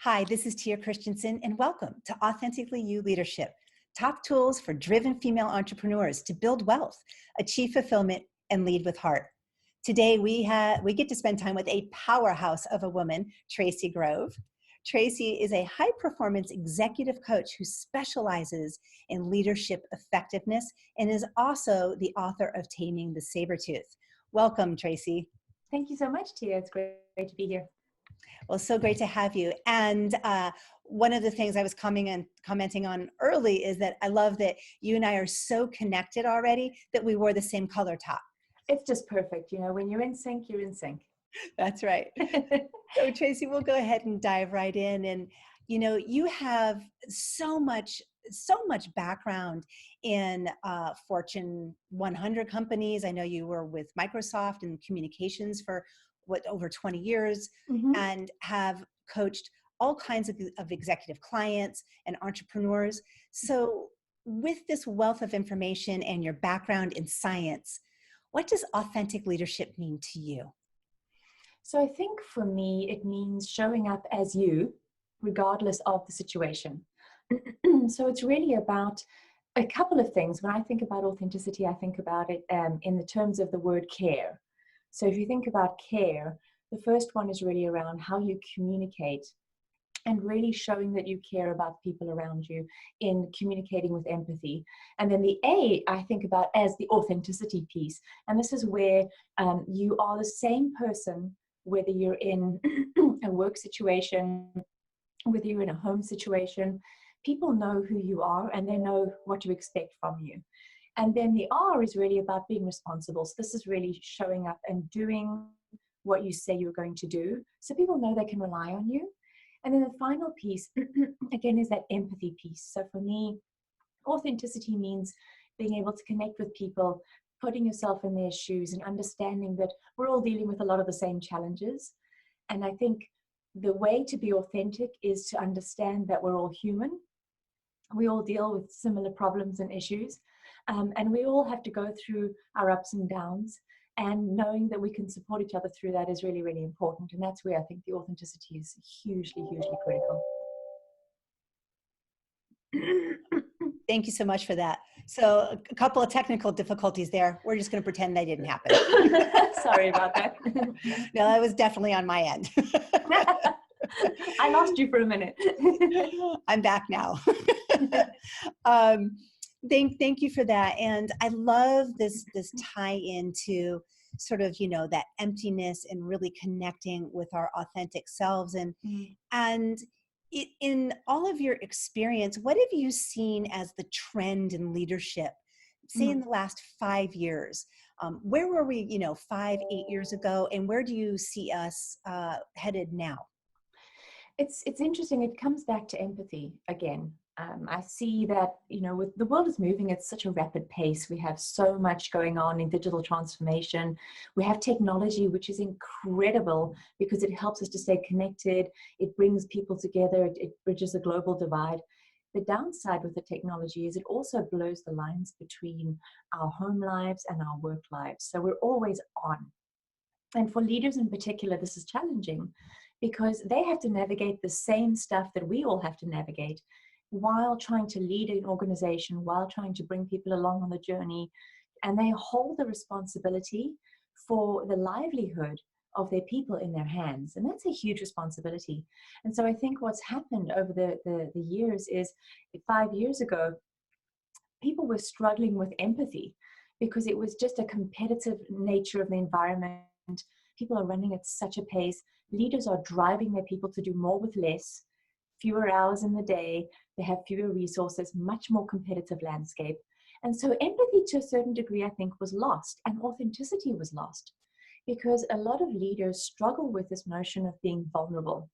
Hi, this is Tia Christensen, and welcome to Authentically You Leadership, top tools for driven female entrepreneurs to build wealth, achieve fulfillment, and lead with heart. Today, we get to spend time with a powerhouse of a woman, Tracey Grove. Tracey is a high-performance executive coach who specializes in leadership effectiveness and is also the author of Taming the Sabertooth. Welcome, Tracey. Thank you so much, Tia. It's great to be here. Well, so great to have you. And one of the things I was commenting on early is that I love that you and I are so connected already that we wore the same color top. It's just perfect. You know, when you're in sync, you're in sync. That's right. So Tracey, we'll go ahead and dive right in. And, you know, you have so much background in Fortune 100 companies. I know you were with Microsoft in communications for over 20 years, and have coached all kinds of executive clients and entrepreneurs. So with this wealth of information and your background in science, what does authentic leadership mean to you? So I think for me, it means showing up as you, regardless of the situation. So it's really about a couple of things. When I think about authenticity, I think about it in the terms of the word care. So if you think about care, the first one is really around how you communicate and really showing that you care about people around you in communicating with empathy. And then the A, I think about as the authenticity piece. And this is where you are the same person, whether you're in a work situation, whether you're in a home situation. People know who you are and they know what to expect from you. And then the R is really about being responsible. So this is really showing up and doing what you say you're going to do, so people know they can rely on you. And then the final piece, again, is that empathy piece. So for me, authenticity means being able to connect with people, putting yourself in their shoes and understanding that we're all dealing with a lot of the same challenges. And I think the way to be authentic is to understand that we're all human. We all deal with similar problems and issues. And we all have to go through our ups and downs, and knowing that we can support each other through that is really, really important. And that's where I think the authenticity is hugely, hugely critical. Thank you so much for that. So a couple of technical difficulties there. We're just going to pretend they didn't happen. Sorry about that. No, that was definitely on my end. I lost you for a minute. I'm back now. Thank you for that. And I love this tie into sort of, you know, that emptiness and really connecting with our authentic selves. And in all of your experience, what have you seen as the trend in leadership, say in the last 5 years? Where were we, 5, 8 years ago? And where do you see us headed now? It's interesting. It comes back to empathy again. I see that, with the world is moving at such a rapid pace. We have so much going on in digital transformation. We have technology, which is incredible because it helps us to stay connected. It brings people together. It bridges a global divide. The downside with the technology is it also blurs the lines between our home lives and our work lives. So we're always on. And for leaders in particular, this is challenging because they have to navigate the same stuff that we all have to navigate while trying to lead an organization, while trying to bring people along on the journey. And they hold the responsibility for the livelihood of their people in their hands. And that's a huge responsibility. And so I think what's happened over the years is 5 years ago, people were struggling with empathy because it was just a competitive nature of the environment. People are running at such a pace. Leaders are driving their people to do more with less, fewer hours in the day. They have fewer resources, much more competitive landscape. And so empathy to a certain degree, I think, was lost, and authenticity was lost because a lot of leaders struggle with this notion of being vulnerable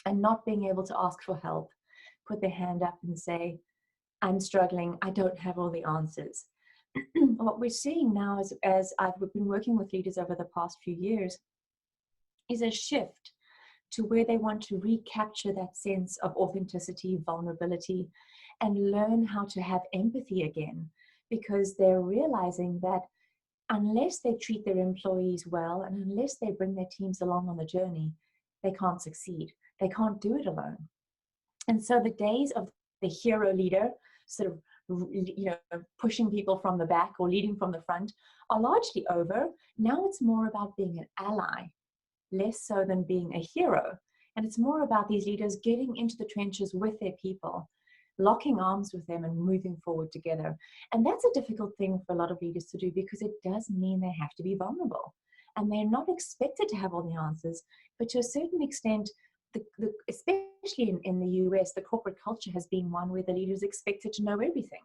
and not being able to ask for help, put their hand up and say, I'm struggling, I don't have all the answers. What we're seeing now, as I've been working with leaders over the past few years, is a shift to where they want to recapture that sense of authenticity, vulnerability, and learn how to have empathy again, because they're realizing that unless they treat their employees well and unless they bring their teams along on the journey, they can't succeed. They can't do it alone. And so the days of the hero leader sort of, pushing people from the back or leading from the front are largely over. Now it's more about being an ally, less so than being a hero. And it's more about these leaders getting into the trenches with their people, locking arms with them and moving forward together. And that's a difficult thing for a lot of leaders to do, because it does mean they have to be vulnerable. And they're not expected to have all the answers, but to a certain extent, especially in the US, the corporate culture has been one where the leaders expected to know everything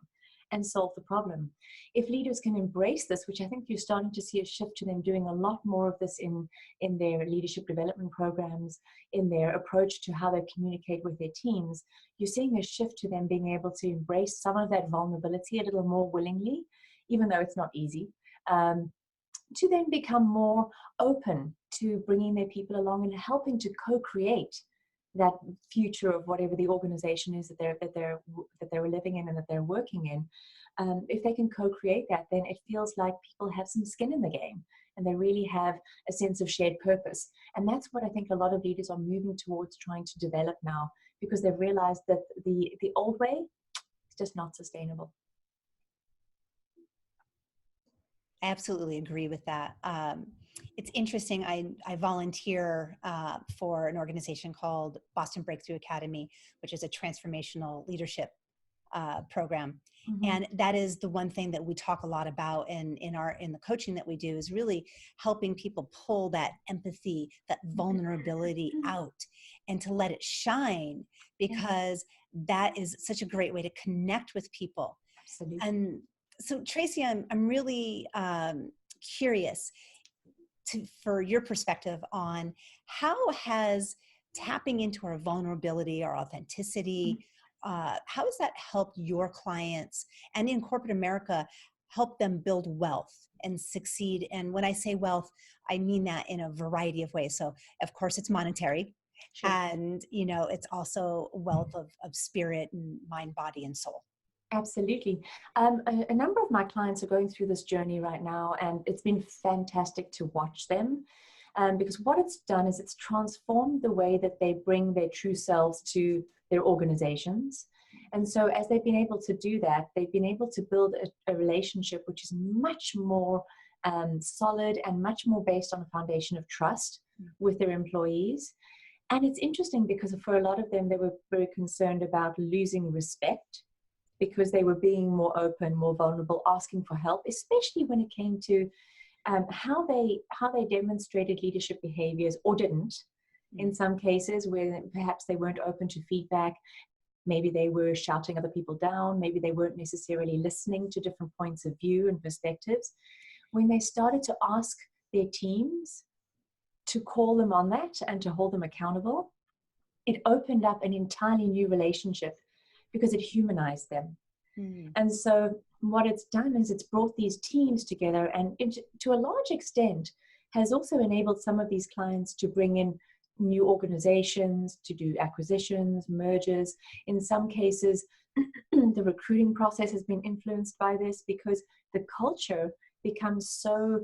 and solve the problem. If leaders can embrace this, which I think you're starting to see a shift to them doing a lot more of this in their leadership development programs, in their approach to how they communicate with their teams, you're seeing a shift to them being able to embrace some of that vulnerability a little more willingly, even though it's not easy. To then become more open to bringing their people along and helping to co-create that future of whatever the organization is that they're living in and that they're working in. If they can co-create that, then it feels like people have some skin in the game and they really have a sense of shared purpose. And that's what I think a lot of leaders are moving towards trying to develop now, because they've realized that the old way is just not sustainable. I absolutely agree with that. It's interesting. I volunteer for an organization called Boston Breakthrough Academy, which is a transformational leadership program. Mm-hmm. And that is the one thing that we talk a lot about in the coaching that we do, is really helping people pull that empathy, that vulnerability out and to let it shine, because that is such a great way to connect with people. Absolutely. And so Tracey, I'm really curious for your perspective on how has tapping into our vulnerability, our authenticity, how has that helped your clients and in corporate America help them build wealth and succeed? And when I say wealth, I mean that in a variety of ways. So of course it's monetary. Sure. And, it's also wealth of spirit and mind, body, and soul. Absolutely. A number of my clients are going through this journey right now, and it's been fantastic to watch them, because what it's done is it's transformed the way that they bring their true selves to their organizations. And so as they've been able to do that, they've been able to build a relationship which is much more solid and much more based on a foundation of trust with their employees. And it's interesting because for a lot of them, they were very concerned about losing respect, because they were being more open, more vulnerable, asking for help, especially when it came to how they demonstrated leadership behaviors or didn't. In some cases where perhaps they weren't open to feedback, maybe they were shouting other people down, maybe they weren't necessarily listening to different points of view and perspectives. When they started to ask their teams to call them on that and to hold them accountable, it opened up an entirely new relationship, because it humanized them. And so what it's done is it's brought these teams together, and to a large extent has also enabled some of these clients to bring in new organizations, to do acquisitions, mergers. In some cases, the recruiting process has been influenced by this, because the culture becomes so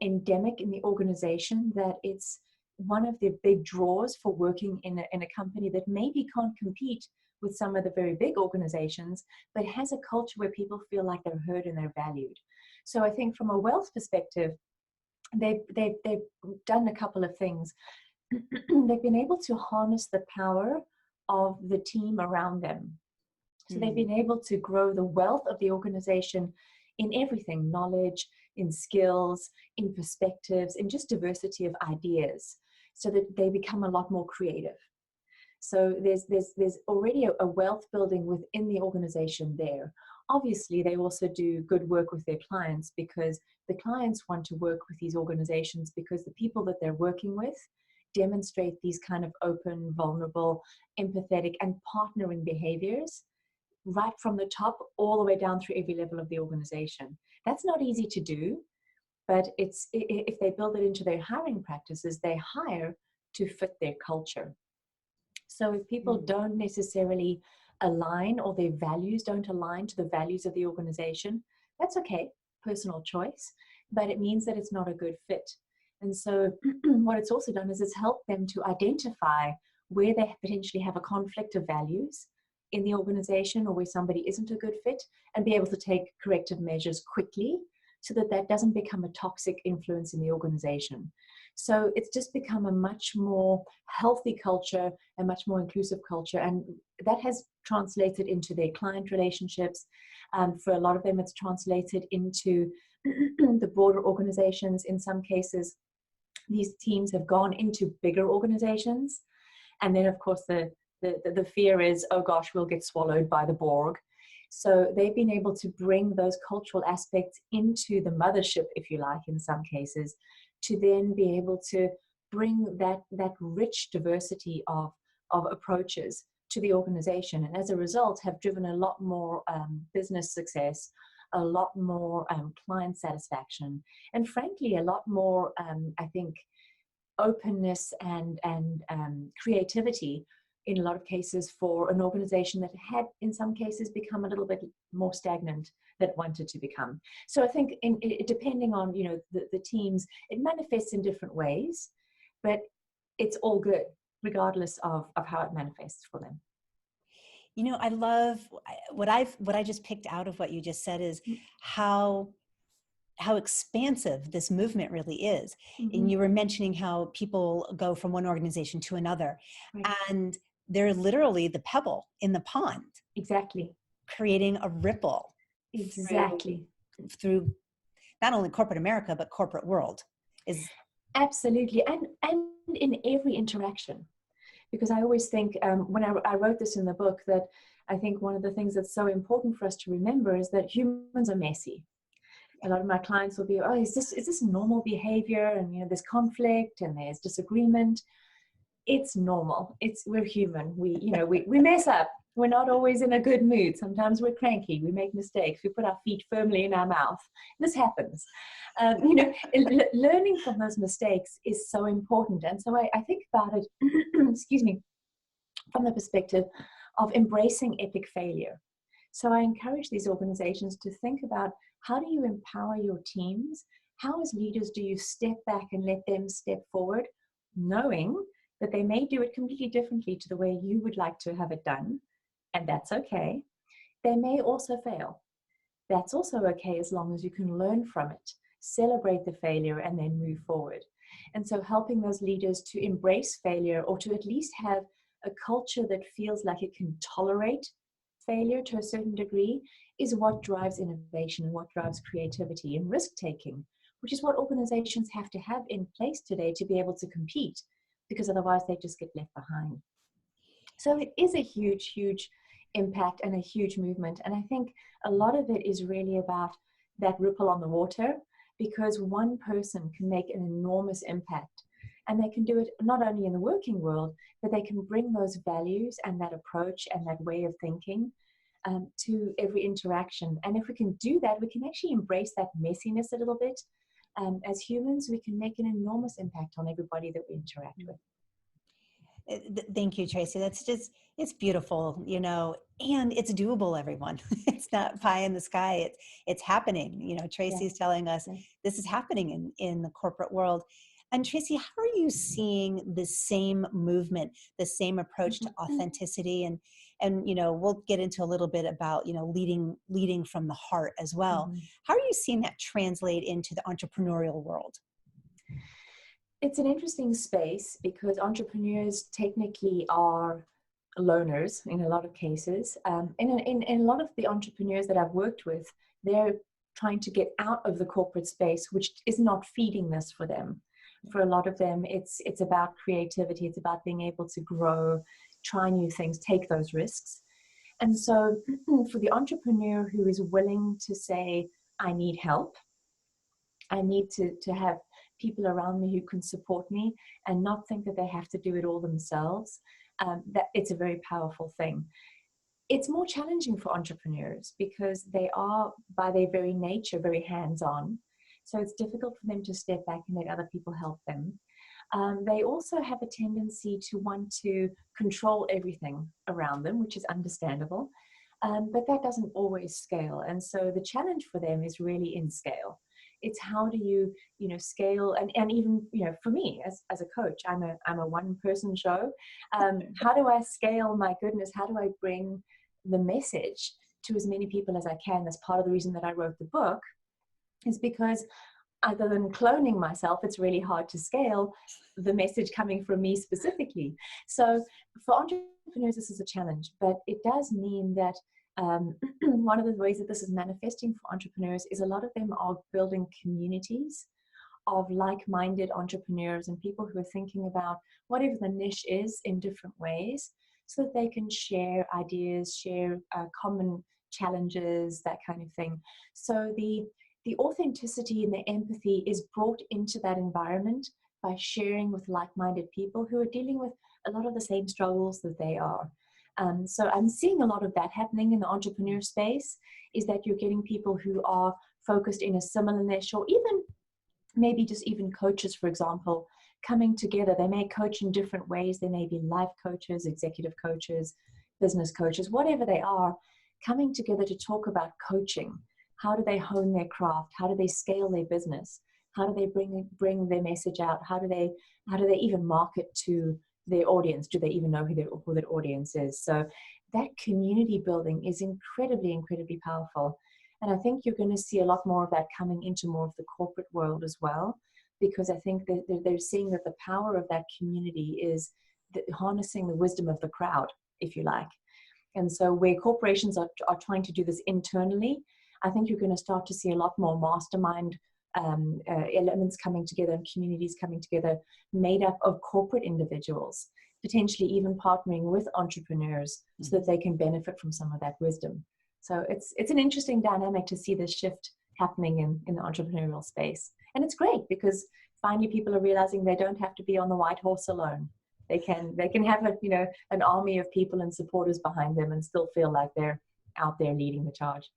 endemic in the organization that it's one of the big draws for working in a company that maybe can't compete with some of the very big organizations, but has a culture where people feel like they're heard and they're valued. So I think from a wealth perspective, they've done a couple of things. They've been able to harness the power of the team around them. So they've been able to grow the wealth of the organization in everything: knowledge, in skills, in perspectives, in just diversity of ideas, so that they become a lot more creative. So there's already a wealth building within the organization there. Obviously, they also do good work with their clients, because the clients want to work with these organizations because the people that they're working with demonstrate these kind of open, vulnerable, empathetic, and partnering behaviors right from the top all the way down through every level of the organization. That's not easy to do, but if they build it into their hiring practices, they hire to fit their culture. So if people don't necessarily align, or their values don't align to the values of the organization, that's okay, personal choice, but it means that it's not a good fit. And so what it's also done is it's helped them to identify where they potentially have a conflict of values in the organization, or where somebody isn't a good fit, and be able to take corrective measures quickly so that that doesn't become a toxic influence in the organization. So it's just become a much more healthy culture, a much more inclusive culture, and that has translated into their client relationships. For a lot of them, it's translated into the broader organizations. In some cases, these teams have gone into bigger organizations. And then, of course, the fear is, oh gosh, we'll get swallowed by the Borg. So they've been able to bring those cultural aspects into the mothership, if you like, in some cases, to then be able to bring that rich diversity of approaches to the organization. And as a result, have driven a lot more business success, a lot more client satisfaction, and frankly, a lot more, I think, openness and creativity in a lot of cases for an organization that had, in some cases, become a little bit more stagnant than it wanted to become. So I think depending on, the teams, it manifests in different ways, but it's all good regardless of how it manifests for them. I love what I just picked out of what you just said is how expansive this movement really is. Mm-hmm. And you were mentioning how people go from one organization to another, Right. and they're literally the pebble in the pond. Exactly. Creating a ripple. Exactly. Through not only corporate America, but corporate world. Is absolutely. And in every interaction. Because I always think, when I wrote this in the book, that I think one of the things that's so important for us to remember is that humans are messy. A lot of my clients will be, oh, is this normal behavior? And there's conflict and there's disagreement. It's normal. We're human. We mess up. We're not always in a good mood. Sometimes we're cranky. We make mistakes. We put our feet firmly in our mouth. This happens. Learning from those mistakes is so important. And so I think about it, excuse me, from the perspective of embracing epic failure. So I encourage these organizations to think about, how do you empower your teams? How, as leaders, do you step back and let them step forward, knowing that they may do it completely differently to the way you would like to have it done, and that's okay. They may also fail. That's also okay, as long as you can learn from it, celebrate the failure, and then move forward. And so helping those leaders to embrace failure, or to at least have a culture that feels like it can tolerate failure to a certain degree, is what drives innovation and what drives creativity and risk-taking, which is what organizations have to have in place today to be able to compete, because otherwise they just get left behind. So it is a huge, huge impact and a huge movement. And I think a lot of it is really about that ripple on the water, because one person can make an enormous impact. And they can do it not only in the working world, but they can bring those values and that approach and that way of thinking to every interaction. And if we can do that, we can actually embrace that messiness a little bit. As humans, we can make an enormous impact on everybody that we interact with. Thank you, Tracey. It's beautiful, and it's doable, everyone. It's not pie in the sky. It's happening. Tracey's telling us this is happening in the corporate world. And Tracey, how are you seeing the same movement, the same approach to authenticity? And we'll get into a little bit about, leading from the heart as well. Mm-hmm. How are you seeing that translate into the entrepreneurial world? It's an interesting space, because entrepreneurs technically are loners in a lot of cases. In a lot of the entrepreneurs that I've worked with, they're trying to get out of the corporate space, which is not feeding this for them. For a lot of them, it's about creativity. It's about being able to grow, try new things, take those risks. And so for the entrepreneur who is willing to say, I need help, I need to have people around me who can support me, and not think that they have to do it all themselves, that it's a very powerful thing. It's more challenging for entrepreneurs because they are, by their very nature, very hands-on. So it's difficult for them to step back and let other people help them. They also have a tendency to want to control everything around them, which is understandable, but that doesn't always scale. And so the challenge for them is really in scale. It's how do you, scale, and even, for me as a coach, I'm a one person show. How do I scale? My goodness, how do I bring the message to as many people as I can? That's part of the reason that I wrote the book, is because other than cloning myself, it's really hard to scale the message coming from me specifically. So for entrepreneurs, this is a challenge, but it does mean that one of the ways that this is manifesting for entrepreneurs is a lot of them are building communities of like-minded entrepreneurs and people who are thinking about whatever the niche is in different ways, so that they can share ideas, share common challenges, that kind of thing. So the authenticity and the empathy is brought into that environment by sharing with like-minded people who are dealing with a lot of the same struggles that they are. So I'm seeing a lot of that happening in the entrepreneur space, is that you're getting people who are focused in a similar niche, or even maybe just even coaches, for example, coming together. They may coach in different ways. They may be life coaches, executive coaches, business coaches, whatever they are, coming together to talk about coaching. How do they hone their craft? How do they scale their business? How do they bring their message out? How do they even market to their audience? Do they even know who their audience is? So that community building is incredibly, incredibly powerful. And I think you're going to see a lot more of that coming into more of the corporate world as well, because I think that they're seeing that the power of that community is harnessing the wisdom of the crowd, if you like. And so where corporations are trying to do this internally, I think you're going to start to see a lot more mastermind elements coming together and communities coming together made up of corporate individuals, potentially even partnering with entrepreneurs so that they can benefit from some of that wisdom. So it's an interesting dynamic to see this shift happening in the entrepreneurial space. And it's great because finally people are realizing they don't have to be on the white horse alone. They can have an army of people and supporters behind them and still feel like they're out there leading the charge.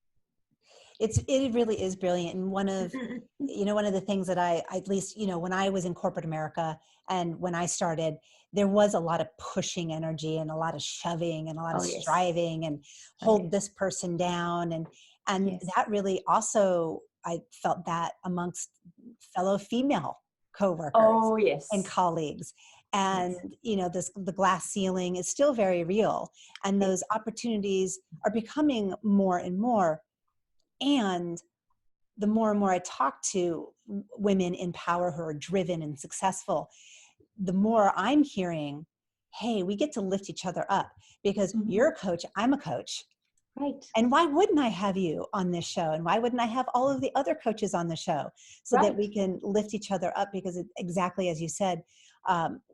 It really is brilliant. And one of the things that I, at least, when I was in corporate America and when I started, there was a lot of pushing energy and a lot of shoving and a lot of striving and hold this person down. And that really also, I felt that amongst fellow female coworkers and colleagues. And, the glass ceiling is still very real. And those opportunities are becoming more and more. And the more and more I talk to women in power who are driven and successful, the more I'm hearing, hey, we get to lift each other up because you're a coach, I'm a coach. Right. And why wouldn't I have you on this show? And why wouldn't I have all of the other coaches on the show so that we can lift each other up? Because exactly as you said,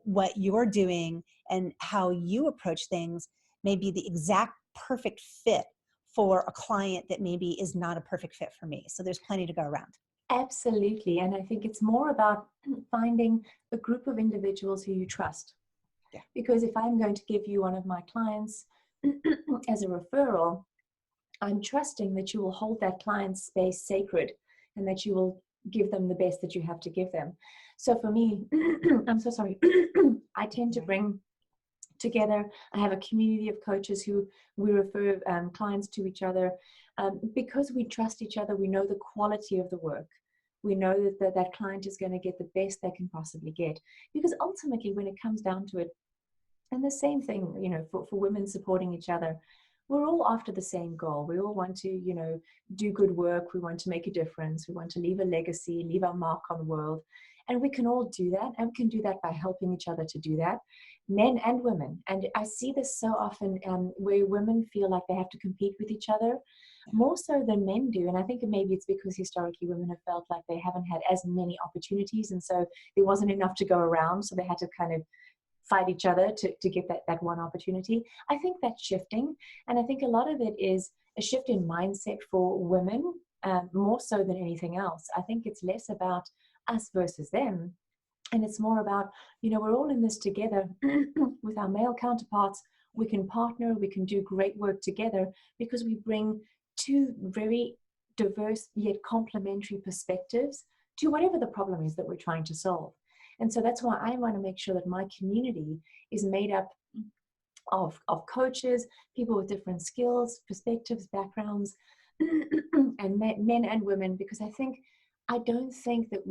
what you're doing and how you approach things may be the exact perfect fit for a client that maybe is not a perfect fit for me. So there's plenty to go around. Absolutely. And I think it's more about finding a group of individuals who you trust. Yeah. Because if I'm going to give you one of my clients as a referral, I'm trusting that you will hold that client's space sacred and that you will give them the best that you have to give them. So for me, I'm so sorry, I tend to bring together. I have a community of coaches who we refer clients to each other because we trust each other. We know the quality of the work. We know that client is going to get the best they can possibly get, because ultimately when it comes down to it, and the same thing, for women supporting each other, we're all after the same goal. We all want to, do good work. We want to make a difference. We want to leave a legacy, leave our mark on the world. And we can all do that. And we can do that by helping each other to do that, men and women. And I see this so often where women feel like they have to compete with each other more so than men do. And I think maybe it's because historically women have felt like they haven't had as many opportunities. And so there wasn't enough to go around. So they had to kind of fight each other to get that one opportunity. I think that's shifting. And I think a lot of it is a shift in mindset for women, more so than anything else. I think it's less about us versus them. And it's more about, we're all in this together with our male counterparts. We can partner, we can do great work together because we bring two very diverse yet complementary perspectives to whatever the problem is that we're trying to solve. And so that's why I want to make sure that my community is made up of coaches, people with different skills, perspectives, backgrounds, and men and women, because I think I don't think that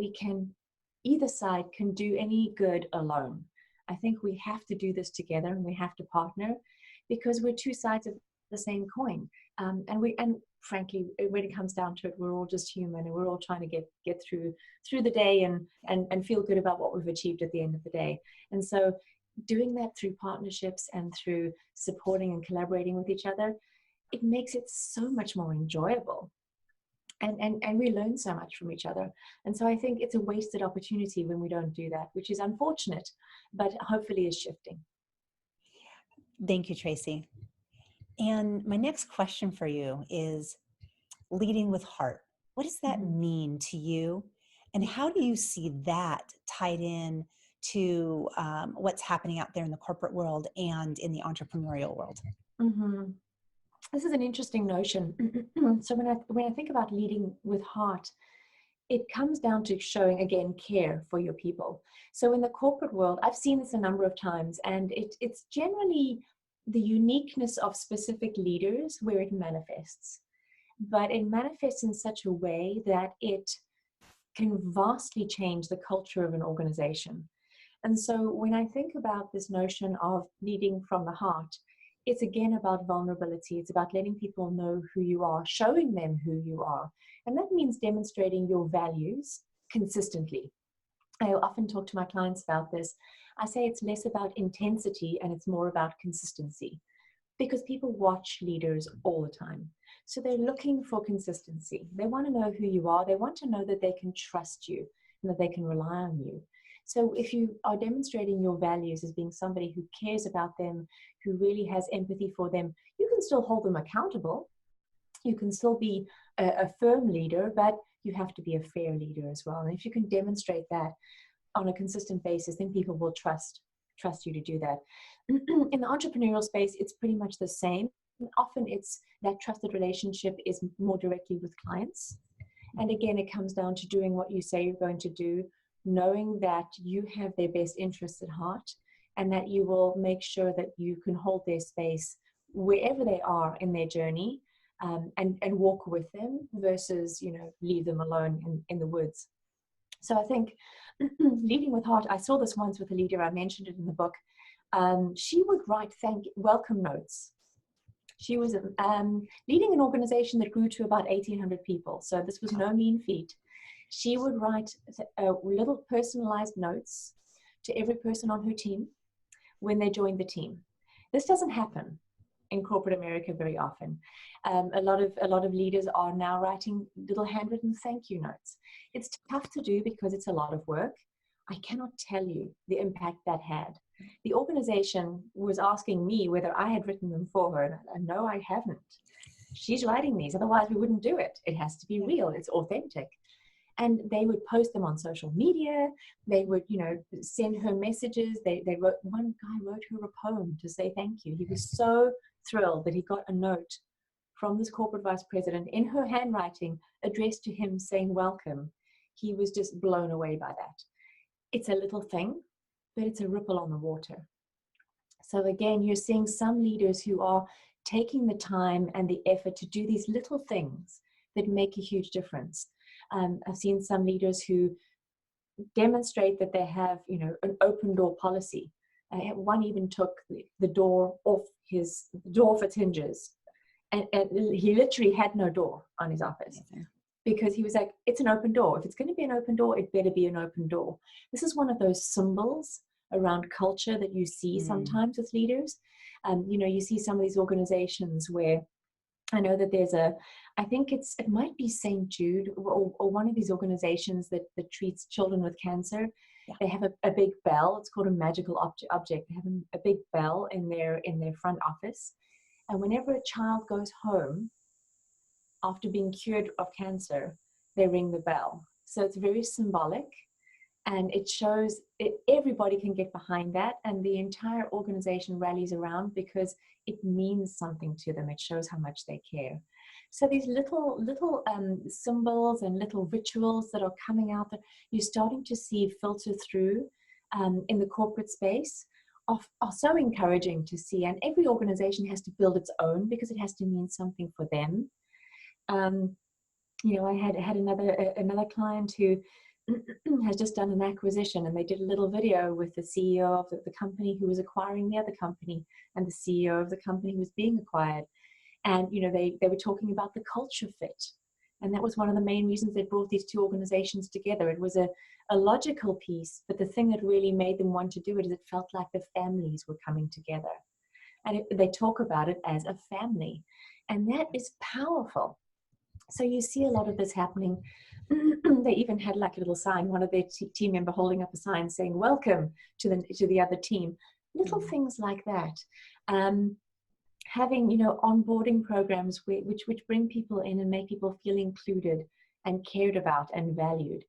either side can do any good alone. I think we have to do this together, and we have to partner, because we're two sides of the same coin. And frankly, when it comes down to it, we're all just human, and we're all trying to get through the day and feel good about what we've achieved at the end of the day. And so doing that through partnerships and through supporting and collaborating with each other, it makes it so much more enjoyable. And we learn so much from each other. And so I think it's a wasted opportunity when we don't do that, which is unfortunate, but hopefully is shifting. Thank you, Tracey. And my next question for you is leading with heart. What does that mean to you? And how do you see that tied in to what's happening out there in the corporate world and in the entrepreneurial world? Mm-hmm. This is an interesting notion. So when I think about leading with heart, it comes down to showing, again, care for your people. So in the corporate world, I've seen this a number of times, and it's generally the uniqueness of specific leaders where it manifests. But it manifests in such a way that it can vastly change the culture of an organization. And so when I think about this notion of leading from the heart, it's again about vulnerability. It's about letting people know who you are, showing them who you are. And that means demonstrating your values consistently. I often talk to my clients about this. I say it's less about intensity and it's more about consistency, because people watch leaders all the time. So they're looking for consistency. They want to know who you are. They want to know that they can trust you and that they can rely on you. So if you are demonstrating your values as being somebody who cares about them, who really has empathy for them, you can still hold them accountable. You can still be a firm leader, but you have to be a fair leader as well. And if you can demonstrate that on a consistent basis, then people will trust you to do that. In the entrepreneurial space, it's pretty much the same. Often it's that trusted relationship is more directly with clients. And again, it comes down to doing what you say you're going to do, knowing that you have their best interests at heart, and that you will make sure that you can hold their space wherever they are in their journey, and walk with them versus, leave them alone in the woods. So I think leading with heart, I saw this once with a leader, I mentioned it in the book. She would write welcome notes. She was leading an organization that grew to about 1,800 people. So this was no mean feat. She would write little personalized notes to every person on her team when they joined the team. This doesn't happen in corporate America very often. A lot of leaders are now writing little handwritten thank you notes. It's tough to do because it's a lot of work. I cannot tell you the impact that had. The organization was asking me whether I had written them for her, and no, I haven't. She's writing these, otherwise we wouldn't do it. It has to be real, it's authentic. And they would post them on social media. They would, send her messages. One guy wrote her a poem to say thank you. He was so thrilled that he got a note from this corporate vice president in her handwriting addressed to him saying welcome. He was just blown away by that. It's a little thing, but it's a ripple on the water. So again, you're seeing some leaders who are taking the time and the effort to do these little things that make a huge difference. I've seen some leaders who demonstrate that they have, an open door policy. One even took the door off its hinges, and he literally had no door on his office because he was like, it's an open door. If it's going to be an open door, it better be an open door. This is one of those symbols around culture that you see sometimes with leaders. You see some of these organizations where I know that I think it might be St. Jude or one of these organizations that treats children with cancer. Yeah. They have a big bell. It's called a magical object. They have a big bell in their front office. And whenever a child goes home after being cured of cancer, they ring the bell. So it's very symbolic. And it shows everybody can get behind that, and the entire organization rallies around because it means something to them. It shows how much they care. So these little symbols and little rituals that are coming out that you're starting to see filter through in the corporate space are so encouraging to see. And every organization has to build its own because it has to mean something for them. I had another client who has just done an acquisition, and they did a little video with the CEO of the company who was acquiring the other company, and the CEO of the company who was being acquired. And they were talking about the culture fit, and that was one of the main reasons they brought these two organizations together. It was a logical piece, but the thing that really made them want to do it is it felt like the families were coming together, and they talk about it as a family, and that is powerful. So you see a lot of this happening. They even had like a little sign, one of their team member holding up a sign saying welcome to the other team. Little things like that. Having onboarding programs which bring people in and make people feel included and cared about and valued.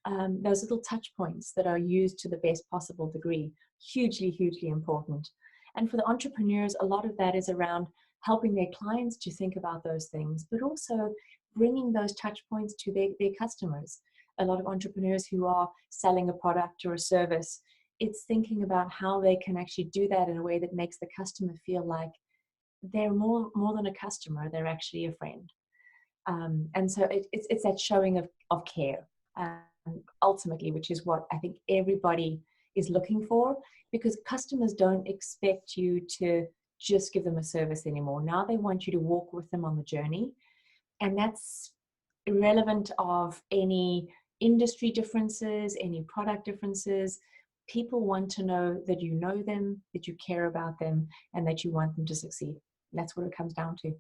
Those little touch points that are used to the best possible degree, hugely important. And for the entrepreneurs, a lot of that is around helping their clients to think about those things, but also bringing those touch points to their customers. A lot of entrepreneurs who are selling a product or a service, it's thinking about how they can actually do that in a way that makes the customer feel like they're more than a customer, they're actually a friend. And so it's that showing of care, ultimately, which is what I think everybody is looking for, because customers don't expect you to just give them a service anymore. Now they want you to walk with them on the journey. And that's irrelevant of any industry differences, any product differences. People want to know that you know them, that you care about them, and that you want them to succeed. That's what it comes down to.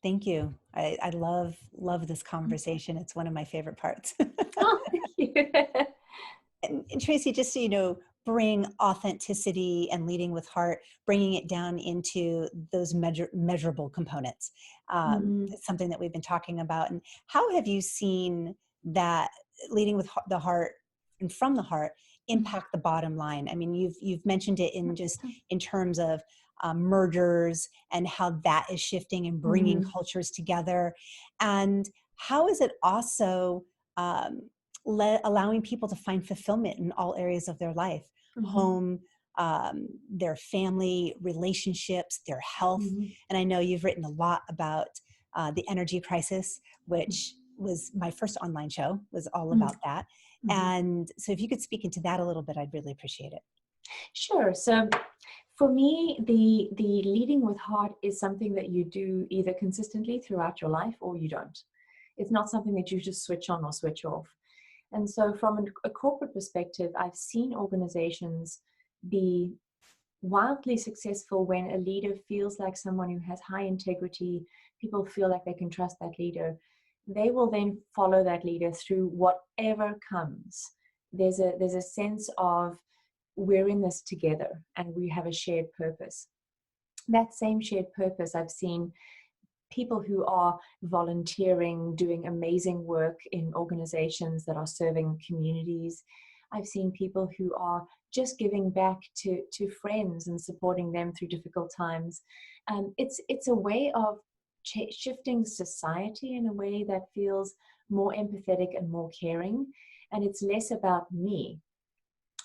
Thank you. I love this conversation. It's one of my favorite parts. Oh, thank you. And Tracey, just so you know, bring authenticity and leading with heart, bringing it down into those measurable components. It's something that we've been talking about. And how have you seen that leading with the heart and from the heart impact the bottom line? I mean, you've mentioned it in terms of mergers and how that is shifting and bringing cultures together. And how is it also allowing people to find fulfillment in all areas of their life, home, their family, relationships, their health. And I know you've written a lot about the energy crisis, which was my first online show, was all about that. And so if you could speak into that a little bit, I'd really appreciate it. Sure. So for me, the leading with heart is something that you do either consistently throughout your life or you don't. It's not something that you just switch on or switch off. And so from a corporate perspective, I've seen organizations be wildly successful when a leader feels like someone who has high integrity, people feel like they can trust that leader. They will then follow that leader through whatever comes. There's a sense of we're in this together and we have a shared purpose. That same shared purpose, I've seen people who are volunteering, doing amazing work in organizations that are serving communities. I've seen people who are just giving back to friends and supporting them through difficult times. It's a way of shifting society in a way that feels more empathetic and more caring. And it's less about me.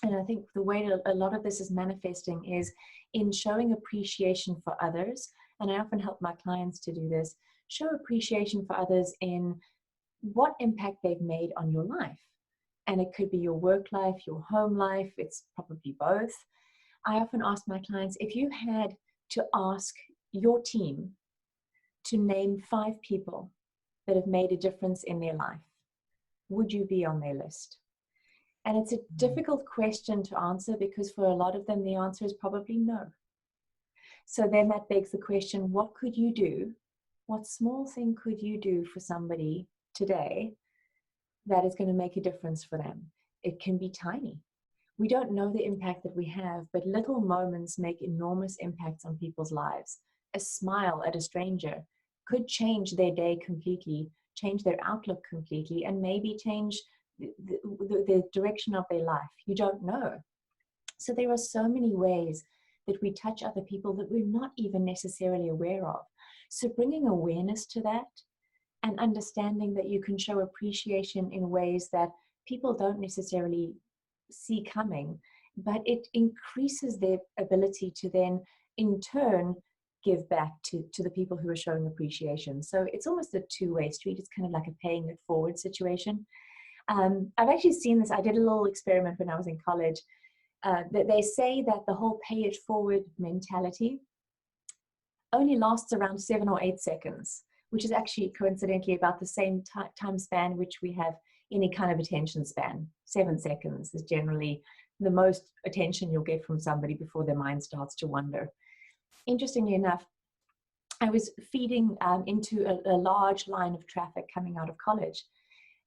And I think the way a lot of this is manifesting is in showing appreciation for others. And I often help my clients to do this, show appreciation for others in what impact they've made on your life. And it could be your work life, your home life, it's probably both. I often ask my clients, if you had to ask your team to name 5 people that have made a difference in their life, would you be on their list? And it's a difficult question to answer because for a lot of them, the answer is probably no. So then that begs the question, what could you do? What small thing could you do for somebody today that is going to make a difference for them? It can be tiny. We don't know the impact that we have, but little moments make enormous impacts on people's lives. A smile at a stranger could change their day completely, change their outlook completely, and maybe change the direction of their life. You don't know. So there are so many ways that we touch other people that we're not even necessarily aware of. So bringing awareness to that and understanding that you can show appreciation in ways that people don't necessarily see coming, but it increases their ability to then in turn give back to the people who are showing appreciation. So it's almost a two-way street. It's kind of like a paying it forward situation. I've actually seen this. I did a little experiment when I was in college. That they say that the whole pay it forward mentality only lasts around 7 or 8 seconds, which is actually coincidentally about the same time span which we have any kind of attention span. 7 seconds is generally the most attention you'll get from somebody before their mind starts to wander. Interestingly enough, I was feeding into a large line of traffic coming out of college.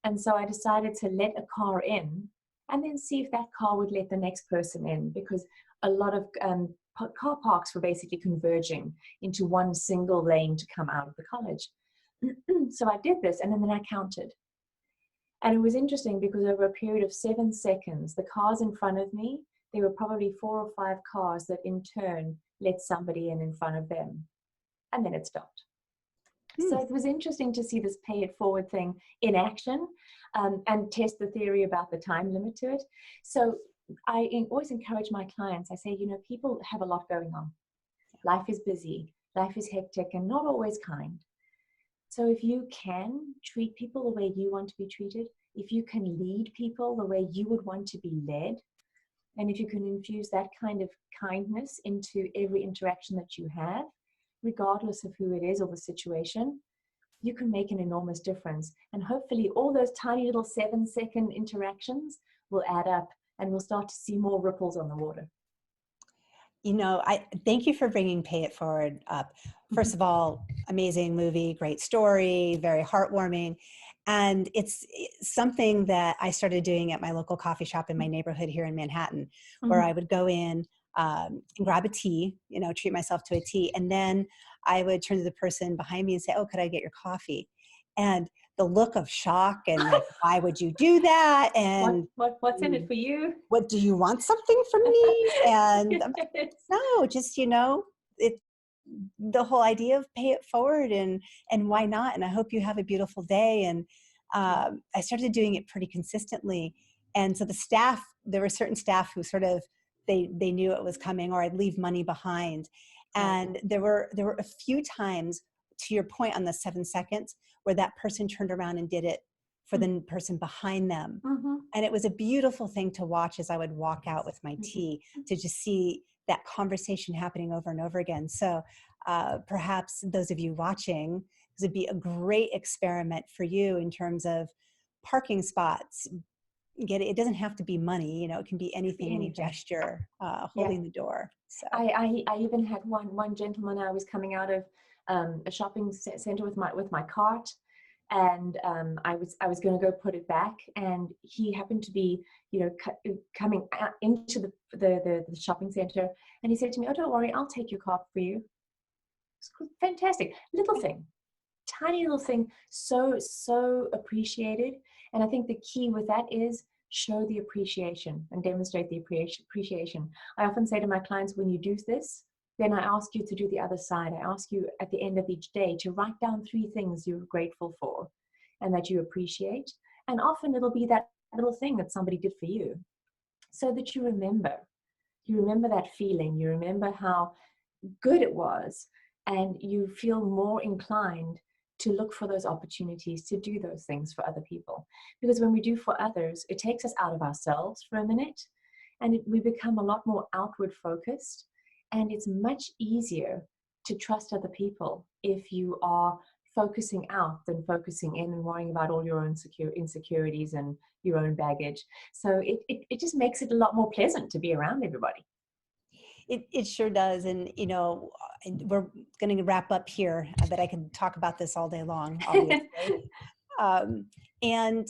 And so I decided to let a car in and then see if that car would let the next person in, because a lot of car parks were basically converging into one single lane to come out of the college. So I did this, and then I counted. And it was interesting because over a period of 7 seconds, the cars in front of me, there were probably 4 or 5 cars that in turn let somebody in front of them. And then it stopped. So it was interesting to see this pay it forward thing in action, and test the theory about the time limit to it. So I always encourage my clients, I say, people have a lot going on. Life is busy, life is hectic, and not always kind. So if you can treat people the way you want to be treated, if you can lead people the way you would want to be led, and if you can infuse that kind of kindness into every interaction that you have, regardless of who it is or the situation, you can make an enormous difference. And hopefully all those tiny little 7-second interactions will add up, and we'll start to see more ripples on the water. I thank you for bringing Pay It Forward up. First of all, amazing movie, great story, very heartwarming. And it's something that I started doing at my local coffee shop in my neighborhood here in Manhattan, where I would go in and grab a tea, treat myself to a tea. And then I would turn to the person behind me and say, "Oh, could I get your coffee?" And the look of shock and like, why would you do that? And what's in it for you? What, do you want something from me? And no, just, it, the whole idea of pay it forward, and why not? And I hope you have a beautiful day. And I started doing it pretty consistently. And so there were certain staff who sort of, they knew it was coming, or I'd leave money behind. And there were a few times, to your point on the 7 seconds, where that person turned around and did it for the person behind them. And it was a beautiful thing to watch as I would walk out with my tea, to just see that conversation happening over and over again. So perhaps those of you watching, this would be a great experiment for you in terms of parking spots. It doesn't have to be money, it can be anything, any gesture, holding the door. So I even had one gentleman. I was coming out of a shopping center with my cart, and I was going to go put it back, and he happened to be coming into the shopping center, and he said to me, "Oh, don't worry, I'll take your cart for you." It's fantastic, little thing, tiny little thing, so appreciated. And I think the key with that is show the appreciation and demonstrate the appreciation. I often say to my clients, when you do this, then I ask you to do the other side. I ask you at the end of each day to write down 3 things you're grateful for and that you appreciate. And often it'll be that little thing that somebody did for you, so that you remember that feeling, you remember how good it was, and you feel more inclined to look for those opportunities to do those things for other people. Because when we do for others, it takes us out of ourselves for a minute, and we become a lot more outward focused. And it's much easier to trust other people if you are focusing out than focusing in and worrying about all your own insecurities and your own baggage. So it just makes it a lot more pleasant to be around everybody. It sure does. And, we're going to wrap up here, but I can talk about this all day long, obviously. And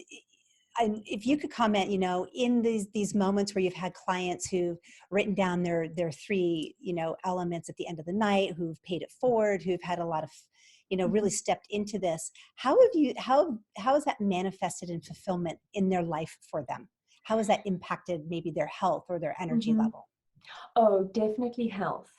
if you could comment, in these moments where you've had clients who've written down their 3, elements at the end of the night, who've paid it forward, who've had a lot of, really stepped into this, how has that manifested in fulfillment in their life for them? How has that impacted maybe their health or their energy level? Oh, definitely health.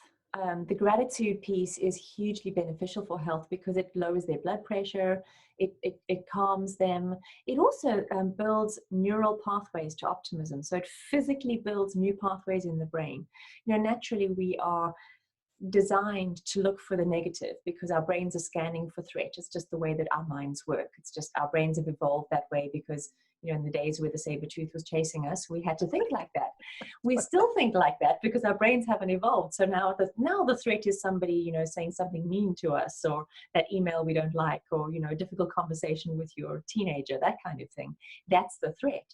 The gratitude piece is hugely beneficial for health because it lowers their blood pressure, it calms them. It also builds neural pathways to optimism. So it physically builds new pathways in the brain. Naturally we are designed to look for the negative because our brains are scanning for threat. It's just the way that our minds work. It's just our brains have evolved that way because, you know, in the days where the Sabertooth was chasing us, we had to think like that. We still think like that because our brains haven't evolved. So now the threat is somebody, you know, saying something mean to us, or that email we don't like, or, you know, a difficult conversation with your teenager, that kind of thing. That's the threat.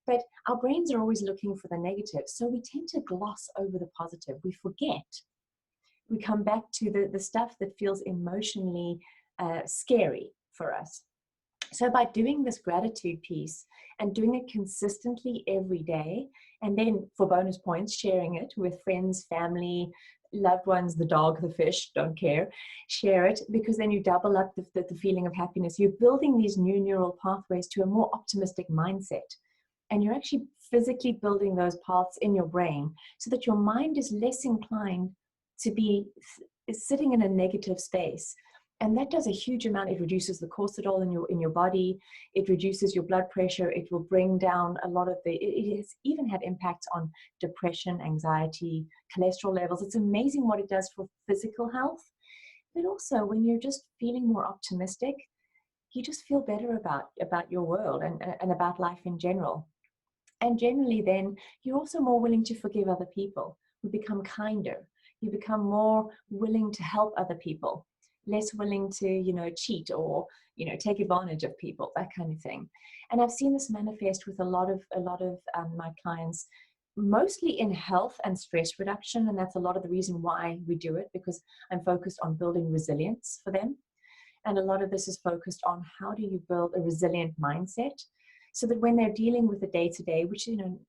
But our brains are always looking for the negative. So we tend to gloss over the positive. We forget. We come back to the stuff that feels emotionally scary for us. So by doing this gratitude piece and doing it consistently every day, and then for bonus points, sharing it with friends, family, loved ones, the dog, the fish, don't care, share it, because then you double up the feeling of happiness. You're building these new neural pathways to a more optimistic mindset. And you're actually physically building those paths in your brain so that your mind is less inclined to be sitting in a negative space. And that does a huge amount. It reduces the cortisol in your body. It reduces your blood pressure. It will bring down a lot of it has even had impacts on depression, anxiety, cholesterol levels. It's amazing what it does for physical health. But also when you're just feeling more optimistic, you just feel better about your world and about life in general. And generally then you're also more willing to forgive other people. You become kinder. You become more willing to help other people, less willing to, you know, cheat or, you know, take advantage of people, that kind of thing. And I've seen this manifest with a lot of my clients, mostly in health and stress reduction. And that's a lot of the reason why we do it, because I'm focused on building resilience for them. And a lot of this is focused on how do you build a resilient mindset so that when they're dealing with the day-to-day, which, you know,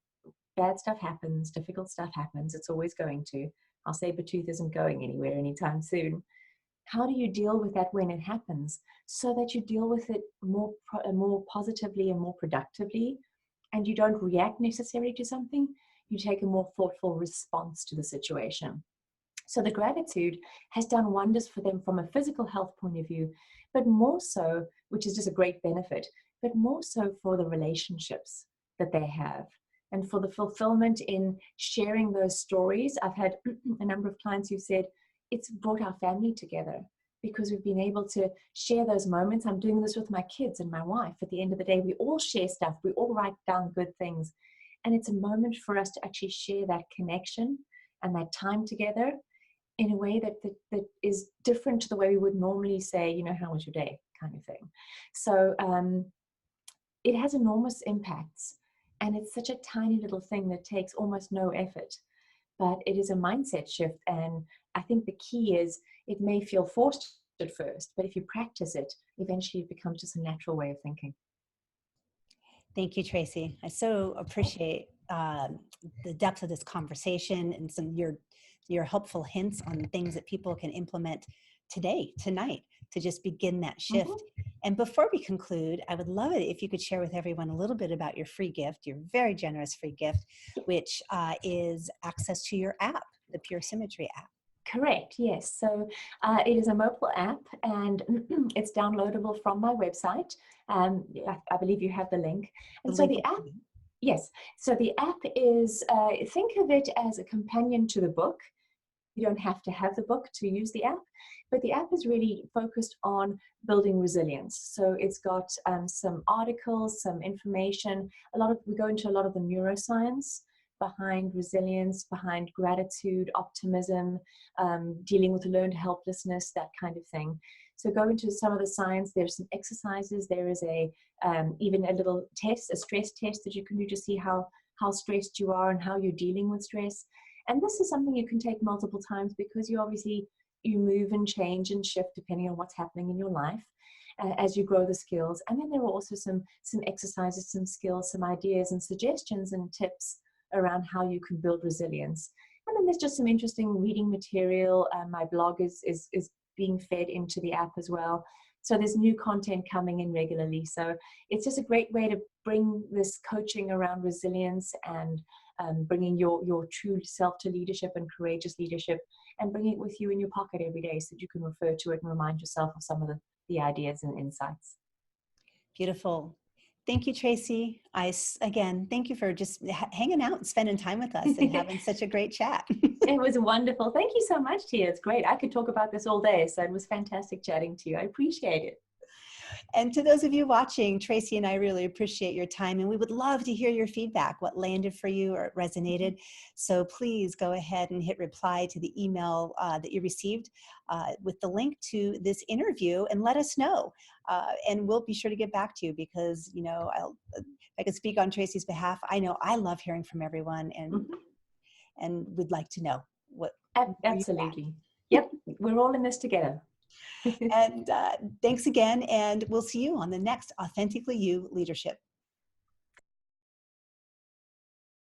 bad stuff happens, difficult stuff happens, it's always going to. Our saber-tooth isn't going anywhere anytime soon. How do you deal with that when it happens so that you deal with it more positively and more productively, and you don't react necessarily to something, you take a more thoughtful response to the situation. So the gratitude has done wonders for them from a physical health point of view, but more so, which is just a great benefit, but more so for the relationships that they have and for the fulfillment in sharing those stories. I've had a number of clients who've said it's brought our family together because we've been able to share those moments. I'm doing this with my kids and my wife. At the end of the day, we all share stuff. We all write down good things. And it's a moment for us to actually share that connection and that time together in a way that is different to the way we would normally say, you know, how was your day, kind of thing. So it has enormous impacts. And it's such a tiny little thing that takes almost no effort, but it is a mindset shift. And I think the key is it may feel forced at first, but if you practice it, eventually it becomes just a natural way of thinking. Thank you, Tracey. I so appreciate the depth of this conversation and some your helpful hints on things that people can implement tonight, to just begin that shift. Mm-hmm. And before we conclude, I would love it if you could share with everyone a little bit about your free gift, your very generous free gift, which is access to your app, the Pure Symmetry app. Correct, yes. So it is a mobile app and it's downloadable from my website. I believe you have the link. And so the app, yes. So the app is, think of it as a companion to the book. You don't have to have the book to use the app, but the app is really focused on building resilience. So it's got some articles, some information. We go into a lot of the neuroscience behind resilience, behind gratitude, optimism, dealing with learned helplessness, that kind of thing. So go into some of the science. There's some exercises. There is even a little test, a stress test that you can do to see how stressed you are and how you're dealing with stress. And this is something you can take multiple times because you move and change and shift depending on what's happening in your life as you grow the skills. And then there are also some exercises, some skills, some ideas and suggestions and tips around how you can build resilience. And then there's just some interesting reading material. My blog is being fed into the app as well. So there's new content coming in regularly. So it's just a great way to bring this coaching around resilience and bringing your true self to leadership and courageous leadership, and bringing it with you in your pocket every day so that you can refer to it and remind yourself of some of the ideas and insights. Beautiful. Thank you, Tracy. Again, thank you for just hanging out and spending time with us and having such a great chat. It was wonderful. Thank you so much, Tia. It's great. I could talk about this all day. So it was fantastic chatting to you. I appreciate it. And to those of you watching, Tracy and I really appreciate your time, and we would love to hear your feedback, what landed for you or resonated. So please go ahead and hit reply to the email that you received with the link to this interview and let us know. And we'll be sure to get back to you because, you know, if I could speak on Tracy's behalf, I know I love hearing from everyone and would like to know what. Absolutely. Yep. We're all in this together. And thanks again, and we'll see you on the next Authentically You Leadership.